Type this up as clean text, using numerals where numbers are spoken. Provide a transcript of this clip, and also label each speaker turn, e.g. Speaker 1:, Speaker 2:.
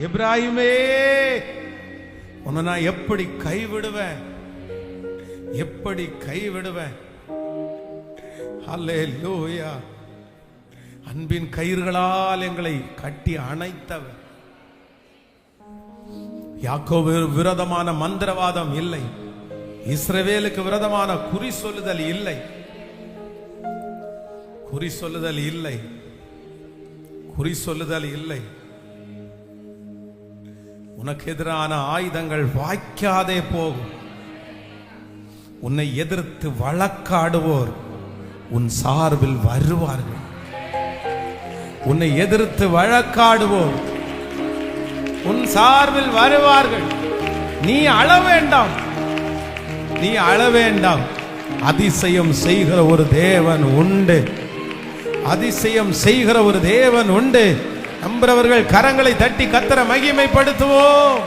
Speaker 1: எப்ராஹிமே, உன்னை நான் எப்படி கைவிடுவேன், எப்படி கைவிடுவேன்? அல்லேலூயா. அன்பின் கயிறுகளால் எங்களை கட்டி அணைத்தவர். யாக்கோபு விரோதமான மந்திரவாதம் இல்லை, இஸ்ரவேலுக்கு விரோதமான குறி சொல்லுதல் இல்லை, குறி சொல்லுதல் இல்லை, குறி சொல்லுதல் இல்லை. உனக்கு எதிரான ஆயுதங்கள் வாய்க்காதே போகும். உன்னை எதிர்த்து வழக்காடுவோர் உன் சார்பில் வருவார்கள். உன்னை எதிர்த்து வழக்காடுவோர் உன் சார்பில் வருவார்கள். நீ அழ வேண்டாம், நீ அழ வேண்டாம். அதிசயம் செய்கிற ஒரு தேவன் உண்டு, அதிசயம் செய்கிற ஒரு தேவன் உண்டு. நம்புறவர்கள் கரங்களை தட்டி கர்த்தரை மகிமைப்படுத்துவோம்.